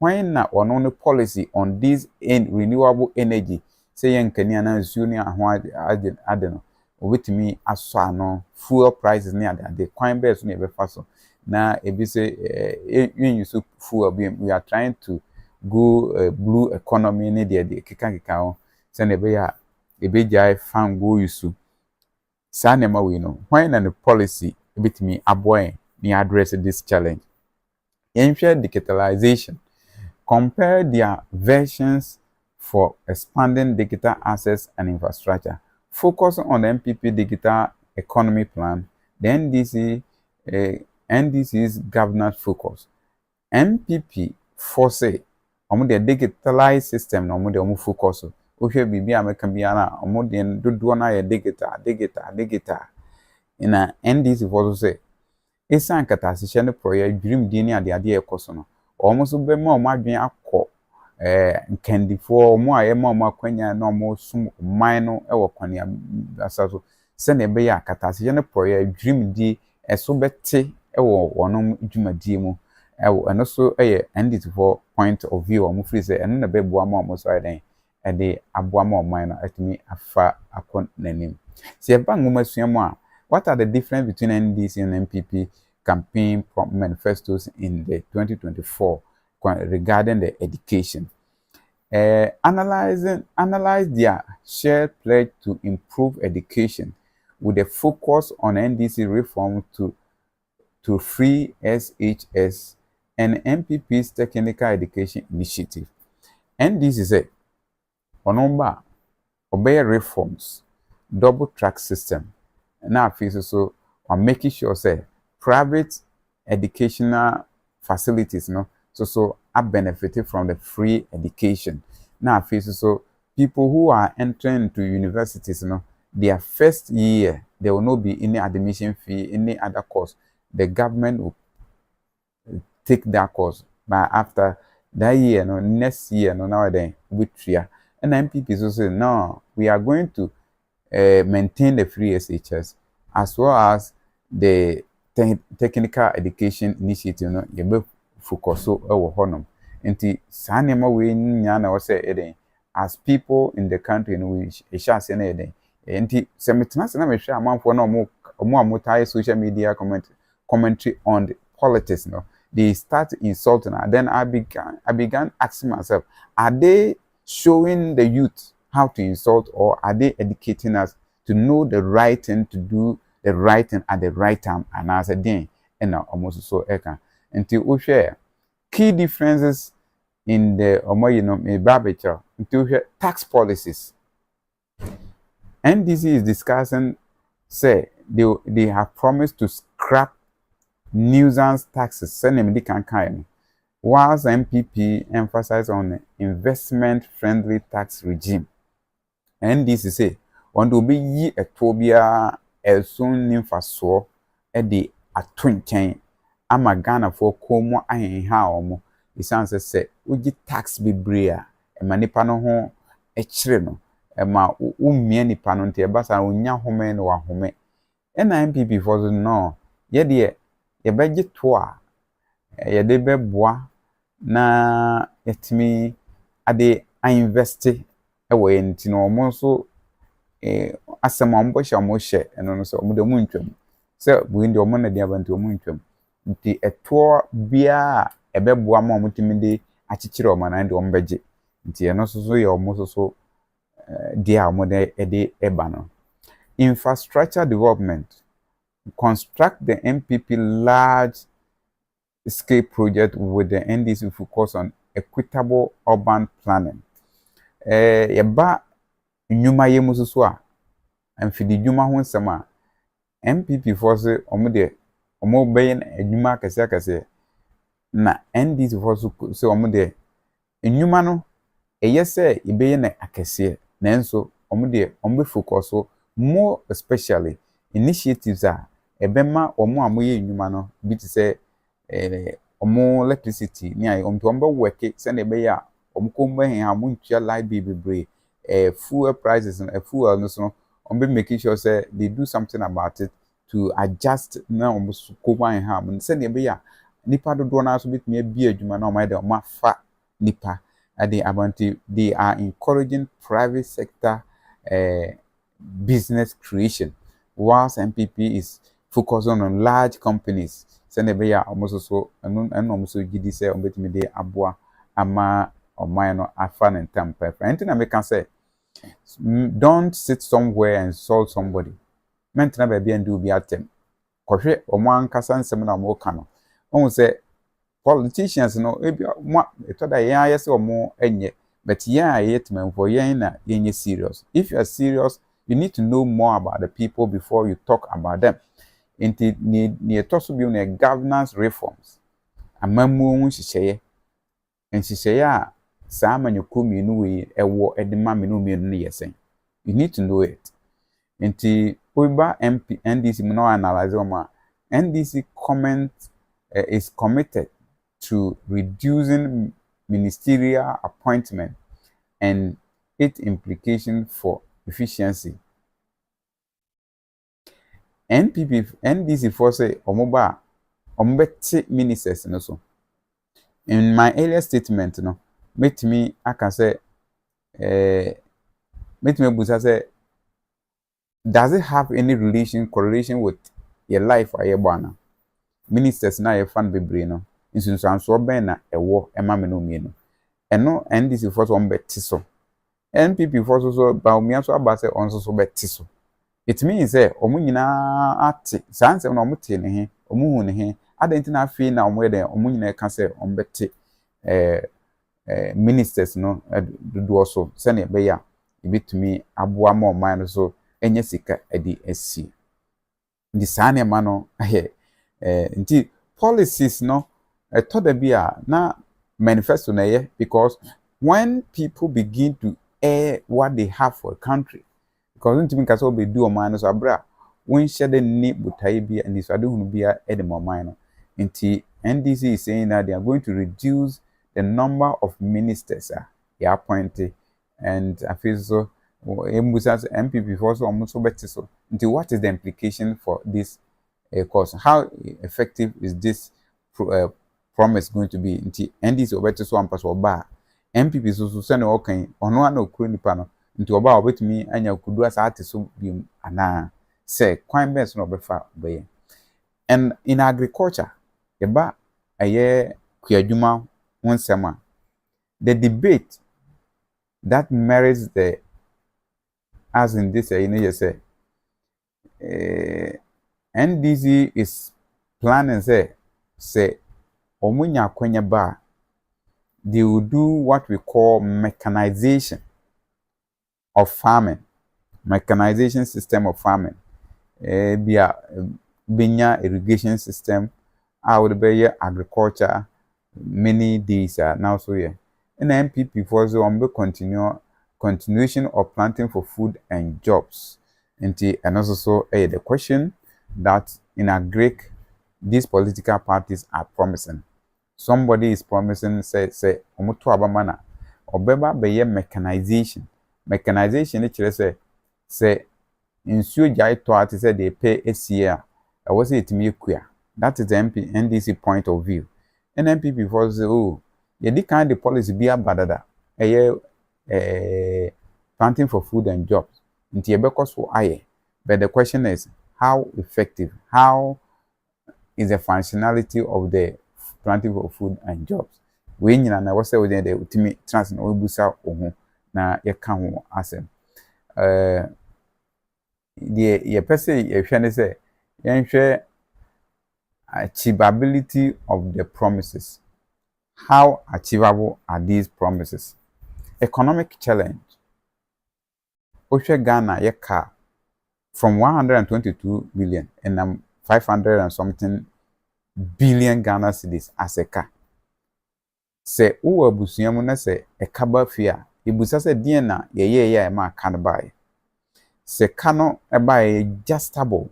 when na ono no policy on this renewable energy say yen kania na nsuo ne aho ade no obetimi aso ano fuel prices ne ade kwan be so na ebefa so na ebi say yen use fuel we are trying to go blue economy ne de kika ho say na be ya ebejai fan go use sa nema we no when na the policy ebetimi aboy ni address this challenge. Ensure digitalization. Compare their versions for expanding digital access and infrastructure. Focus on the MPP Digital Economy Plan, the NDC's governance focus. MPP force the digitalized system na omo focus. Ohwe bibi ameka bia na omo de dodo na ye digital. Ina NDC force say esan katasihye ne project dream di ni ade ekoso no omo so be ma omo adwen akọ nkandifo omo aye ma omo akwanya na omo sum man no e wo kwane asaso se na be ya katasihye ne project dream di eso bete e wo wonom dwumadie mu e wo eno so eye NDC for point of view omo free say eno na be boa ma omo so den e de aboa ma omo no atimi afa akon nanim se ba ngoma suamu a what are the difference between NDC and MPP campaign manifestos in the 2024 regarding the education? Analyze their shared pledge to improve education with a focus on NDC reform to free SHS and MPP's technical education initiative. NDC said, onomba obey reforms, double track system. Now, so on making sure say private educational facilities so are benefited from the free education. Now, so people who are entering into universities their first year there will not be any admission fee, any other course. The government will take that course, but after that year next year now then with and MPP also say no, we are going to maintain the free SHS as well as the technical education initiative you be focus so honum nti sanema we nya na wo say as people in the country we shall say na nti se metena se na me hwe amanfo na omo amotai social media commentary on the politics they start insulting and then I began asking myself, are they showing the youth how to insult, or are they educating us to know the right thing, to do the right thing at the right time? And as a day, and almost so until we share key differences in the until tax policies. NDC is discussing, say they have promised to scrap nuisance taxes, whilst MPP emphasized on the investment-friendly tax regime. NDC say, on to be a tobia a soon nymphasaur at the atwin chain. Ama Ghana for Como and how esan se ugi tax bebree a ema nipa no ho ekire no ema ummia nipa no nte ebasa onya home no wa home ena MPP for so no ye de ye beje to a ye de beboa na yetimi ade invest ewo ye nti no omo so asem ambo hye omo hye eno no so omo de mu ntwam se bu ndi omo na de abanti omo ntwam nti eto bia ebeboa ma omo timi de akikire omo na ndi omo beje nti eno so ye omo so dia omo de eba no. Infrastructure development, construct the MPP large scale project with the NDC focus on equitable urban planning. Yeba nyuma ye mususu a amfidi dwuma ho nsem a MPP for se omo beye adwuma kase na NDC for se omo de nyuma no eyese ibeye na akase nanso omo focus more especially initiatives a ebema omo amoye nyuma no bi ti se omo electricity ni ayi omo work se na ebe ya omo ko mbe hen amu ntua light bill bebre fuel prices and fuel no so omo making sure say they do something about it to adjust na omo ko wan ha am se na ebe ya nipa dodo na so bitimi abi adwuma na omo de omo afa nipa ade abanti. They are encouraging private sector business creation whilst MPP is focusing on large companies. Send be ya almost so and almost gidi say on betimi de aboa ama oman no afa ne ntampa. Anything I can say, don't sit somewhere and insult somebody. Mentina baby and do be atem. Kohwe omo ankasa nsem na omo ka no. Won say politicians no ebi mo etoda yan yese omo enye but yan yetmen for yan na yenye serious. If you are serious, you need to know more about the people before you talk about them. Inti ni etoso bi na governance reforms amamu nhihye nhihye a saa manyokomi no we ewo edema menu no yesen. You need to know it. Inti oba MP NDC no analyze oma NDC comment is committed to reducing ministerial appointment and its implication for efficiency. NDC for say omoba ombeti ministers no so. In my earlier statement no metimi aka say metimi busa say does it have any correlation with your life or your bana? Ministers na your fan bebre no nsunsuanso ben na ewo ema me no mie no eno NDC for so ombeti so NPP for so ba omia so aba say onso so beti so. It means omu nyina ate sansem na omu te ne he omu hu ne he adenti na afi na omu de omu nyina ka say ombete ministers no do so se na be ya ebitumi aboa ma oman no so enye sika edi esi ndi sane ma no nti policies no toda bia na manifesto na ye because when people begin to air what they have for a country, because ntimi nka so be do oman no so abra won hyede ni butai bia ndi so adehunu bia edem oman no nti NDC is saying that they are going to reduce the number of ministers they are appointed and I feel so MPP for so almost so better so nti what is the implication for this course? How effective is this promise going to be? Nti NDC obeto so ampa so ba MPP so se na okan ono ana okuro nipa no nti oba obetumi anya okudu asa ate so bi ana se kwan best no obefa be. And in agriculture eba aye kuadwuma wonsema the debate that merits the as in this you say NDC is planning say omunya kwenya ba they will do what we call mechanization of farming, mechanization system of farming. Binya irrigation system, would be agriculture, many days now so yeah. And MPP for the continuation of planting for food and jobs. And also the question that in a Greek these political parties are promising. somebody is promising say omoto abamana obeba be mechanization ne kire say nsuo gya to ate say they pay ACA I was it me ekua. That is the NDC point of view. NNPP for say oh ye di kind the policy be abadada planting for food and jobs nti ebekọ so aye. But the question is how effective, how is the functionality of the planting for food and jobs. We nyina na wose within the ultimate trans na obusa ohu na ye ka ho asem. Ye pese ye hwe ne say yen hwe achievability of the promises. How achievable are these promises? Economic challenge. Oshe Ghana ye ka from 122 billion and 500 and something billion Ghana cedis as a car. Se uwa busuyamu na se ekaba fia ibusa se dien na ye ma kan buy. Se kano eba adjustable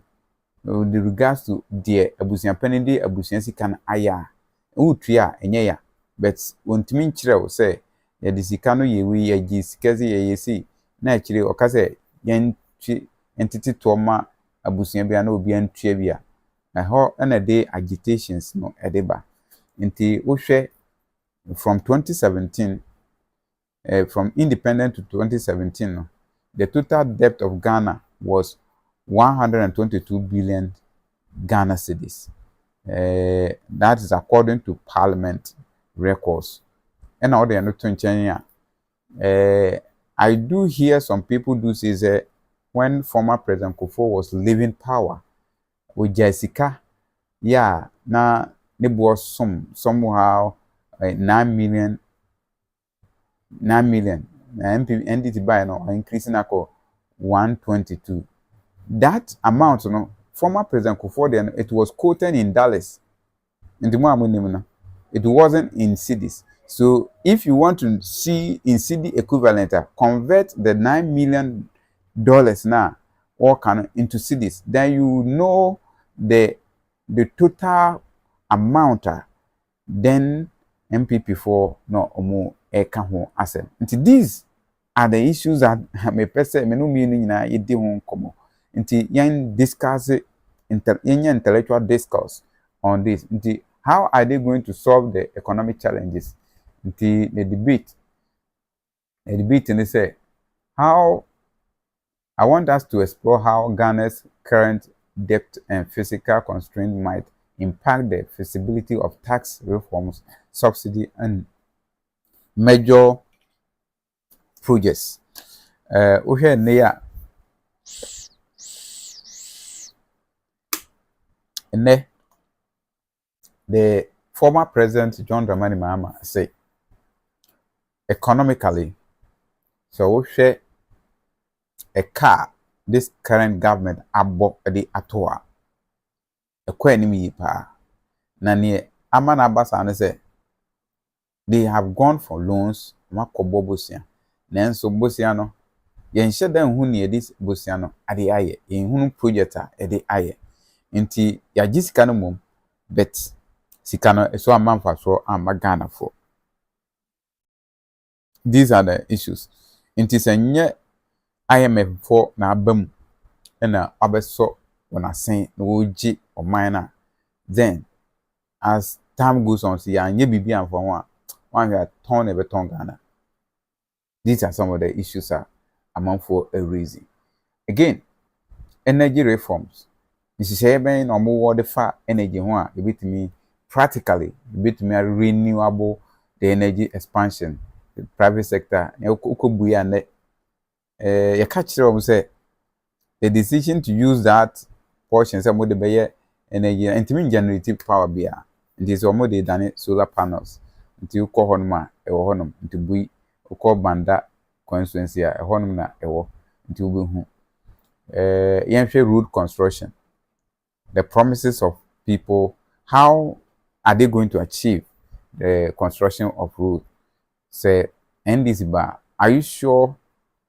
with regards to the abusian penny di abusian sikan aya. Utria enye ya but wontimi nkyerɛ say ye di sika no ye wi ye gi sikazi ye si na akyire okase yen twi entity to ma abusian bia na obi antwa bia ho na de agitations no edeba nti wohwɛ from 2017 from independent to 2017 no, the total debt of Ghana was 122 billion Ghana cedis. That is according to parliament records. And now they are not changing. I do hear some people do say that when former President Kufuor was leaving power with Jessica, yeah, na ne was somehow 9 million. NDT by no increasing ako 122. That amount, former President Kufuor then it was quoted in dollars. It wasn't in cedis. So if you want to see in cedi equivalent, convert the $9 million now or into cedis, then you know the total amount. Then MPP for no omo eka ho asem. Nti these are the issues that me pese me no mi nyina yedi ho nkomo. Nti yan discuss intellectual discourse on this. Nti how are they going to solve the economic challenges? Nti the debate in say how I want us to explore how Ghana's current debt and fiscal constraint might impact the feasibility of tax reforms, subsidy, and major projects. The former President John Dramani Mahama say, economically, so a car this current government abo the atoa. Ekwenimi pa na ne amana abasa ne say they have gone for loans makobo bosia nanso bosia no yen hyeda hu ne edis bosia no ade aye yen hunu project a ede aye nti ya gisika no mom bet sika no eso amamfa so amagana for. These are the issues. Nti senye IMF for na abam na abeso wona sen na woji oman then as time goes on see anye bibi anfo ho a one ga turn e beton Ghana. These are some of the issues among for a reason. Again, energy reforms. This is ben no more the far energy ho a ebitimi practically ebitimi renewable the energy expansion the private sector e okobuya ne you catch them say the decision to use that portion some of the energy and generative power bia it is almost they done solar panels until ko honma e wo honum until bui ko banda constituency e honum na e wo until we hu yenhwe road construction, the promises of people, how are they going to achieve the construction of road? Say NDC bar, are you sure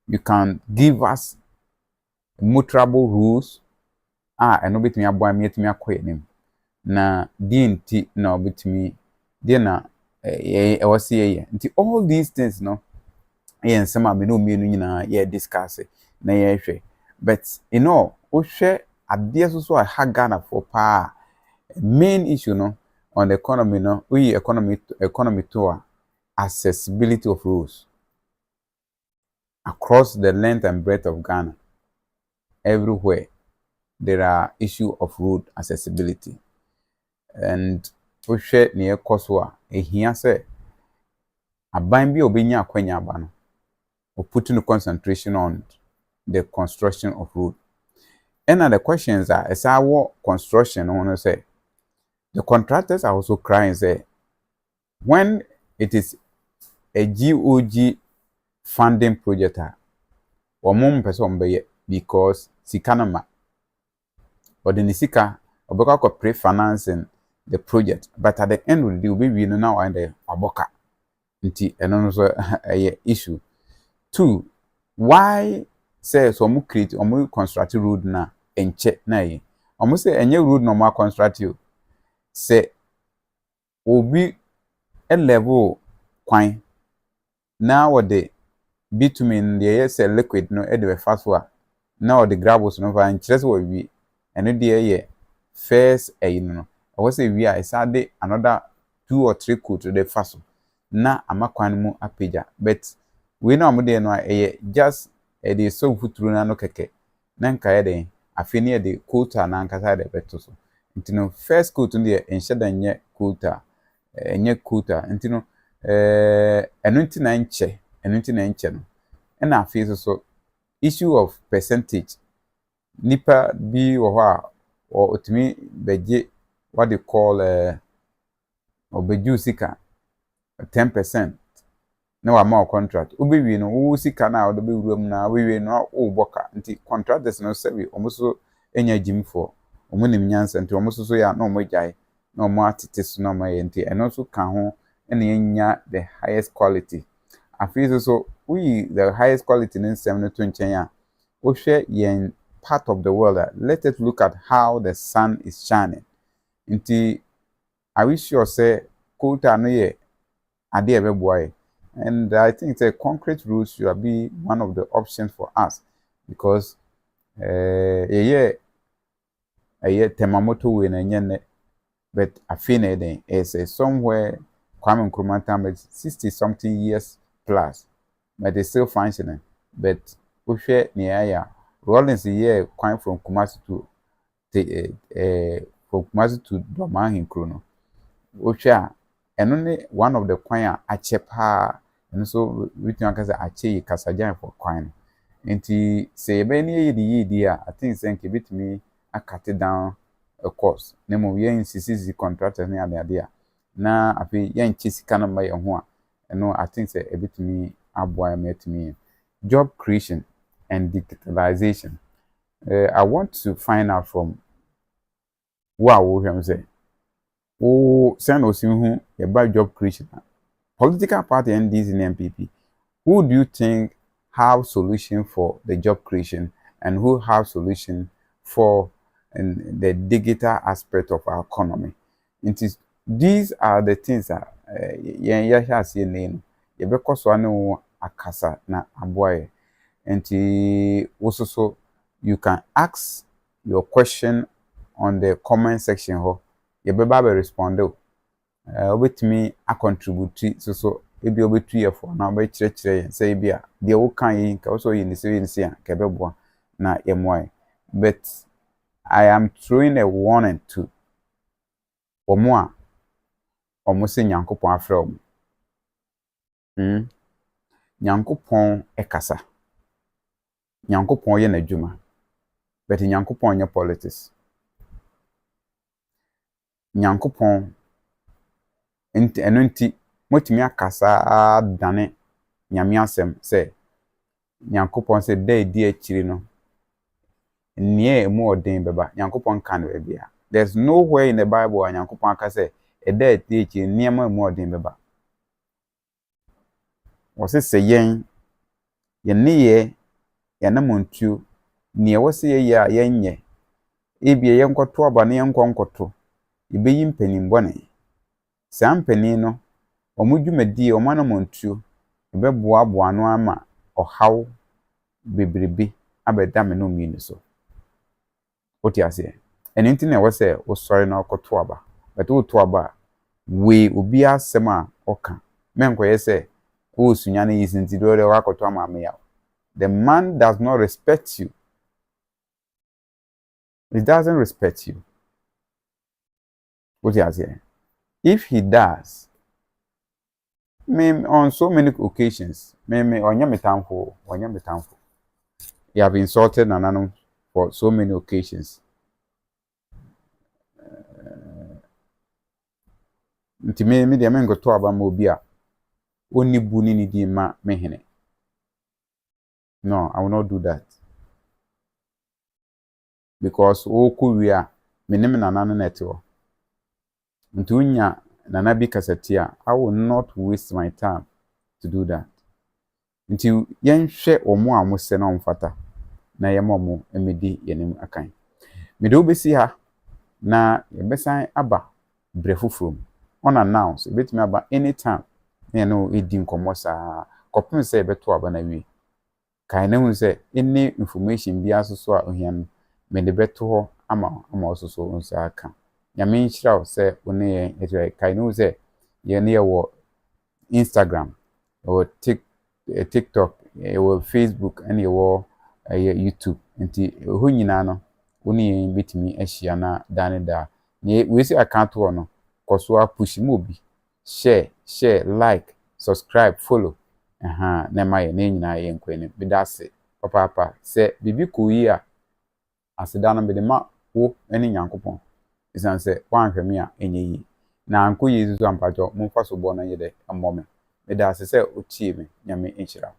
you can give us motorable rules and no betimi aboa mi etimi akoye nim na DNT na obetimi deɛ na ɛwɔ se yɛyɛ nti all these things no yɛ nsɛm a me ne omienu nyinaa yɛ discuss na yɛhwɛ but wohwɛ adeɛ so a ha Ghana for paa main issue no on the economy no we economy to accessibility of roads across the length and breadth of Ghana. Everywhere there are issue of road accessibility, and we share near Koswa ehia say aban bi obenya akwanya aba no or putting concentration on the construction of road. And the questions are as our construction I want to say the contractors are also crying say when it is a GOG funding project wɔn mpɛ sɛ wɔn bɛyɛ because sika no ma wɔde ne sika ɔbɛkɔ akɔ pre-financing the project but at the end of the day obewie no na wɔn de wabɔka nti ɛno no so ɛyɛ issue. 2 why say so wɔn create wɔn construct road na nkyɛ na yɛ wɔn sɛ ɛnyɛ road na wɔn construct o sɛ obi level kwan na wɔde bitumen deɛ yɛ sɛ liquid no de bɛfa so a na ɔde gravels no fa nkyerɛ sɛ wɔwie ɛno deɛ yɛ first no ɛwɔ sɛ wie a ɛsa de another 2 or 3 coat de fa so na ama kwan mu apagya but we na ɔmo deɛ no a ɛyɛ just ɛde so futuro na no kɛkɛ na nka yɛ den afei ne yɛde coat na ankasa de bɛto so nti no first coat no deɛ nhyɛ da nyɛ coat a ɛnyɛ coat a nti no ɛno nti na nkyɛ no ɛna afei so issue of percentage nipa bi wɔ hɔ a otumi bɛgye what they call ɔbɛgye sika 10% na wama contract obewie no wo sika na ɔde bɛwura mu na obewie no wo bɔka nti contractors no sɛbi ɔmo so enya gyimfo ɔmo nim nyansa nti ɔmo so ya na ɔmo gyae na ɔmo atete so na ɔmo yɛ nti ɛno so ka ho ɛna enya the highest quality afei so we the highest quality in nsɛm no to nkyɛn a wohwɛ yɛn part of the world let us look at how the sun is shining nti I wish you say quota no yɛ ade ɛbɛboa and I think the concrete roads should be one of the options for us because ɛyɛ temamoto we na nyɛ but afei na den is somewhere Kwame Nkrumah time 60 something years plus but it's still functioning but wohwɛ ne aya Rollins here kwan from Kumasi to Domain Nkro no wohwɛ a ɛno ne one of the kwan a akyɛ paa ɛno so within akasa akyɛ yi kasajan for kwan no nti sɛ yɛbɛyɛ ne yɛdi a I think sɛ nke bitumi akate down a course na mo yɛn CCC contractors ne ade a na afei yɛn kyɛ sika no ma yɛn ho a ɛno I think sɛ ebitumi aboa yɛn metumi job creation and digitalization. I want to find out from who him say, send us who about job creation. Political party NDC and MPP. Who do you think have solution for the job creation and who have solution for the digital aspect of our economy? These are the things that akasa na aboye. And also you can ask your question on the comment section ho ye be ba respond obetimi a contribute so ebi obetu ye for na be kire say bia de wo kan yi ka so yi ni se a ka beboa na ye moy but I am throwing a warning to omo a omo se nyankopon afre omo nyankopon ekasa nyankopon ye n'adwuma but nyankopon ye politics nyankopon eno nti motimi akasa dane nyame asem se nyankopon se da edi akiri no nie emu odin beba nyankopon kan we bia there's nowhere in the Bible where nyankopon aka se da edi akiri niema emu odin beba wose se yen ye namontuo ne wose ye a yenye ebie yenkoto aba ne yenkonkoto ibeyi mpanimbone saa mpanin no ɔmo dwumadie ɔmo anamontuo ɛbɛboaboa no ama ɔhaw bebrebe abɛda me no mmienu so wote aseɛ ɛno nti na ɛwɔ sɛ wosɔre na ɔkɔto aba bɛtɛ woto aba a wei obi asɛm a ɔka menkɔyɛ sɛ wosunya no yisi nti dɛ wakɔto ama me yaw. The man does not respect you. He doesn't respect you. What you say? If he does, on so many occasions, you have insulted Nanano for so many occasions. Nti me de me ngoto aba ma obi a oni bu ni di ma mehene. No, I will not do that. Because oku wi a menim Nanano netwo. Nti unya Nana bi kaseti a I will not waste my time to do that. Nti yenhwe omo a mo se na omfata na yema omo emedi yenim akan. Me de obesi ha na yebesan aba brefufrom unannounced ebetimi aba anytime na no edi nkomo saa kopem se ebeto aba na wi kan na hu se any information bi asoso a ohia no me de beto ho ama ososo nso aka nyame nhyira se one ye kan na hu se ye ne ye wo Instagram or TikTok or Facebook and your YouTube nti ho nyina no woni yen betimi ahia na dane da ne we say account wo no koso a push mo bi share like subscribe follow na maye na nyina ye nkwani bi da se papa se bibi ko yi a aseda no be de ma wo ene nyankopon isan se wanhwe me a enye yi na anko yesu ampajo mo fa so bo na ye de mmome me da se o tie me nyame enhyira.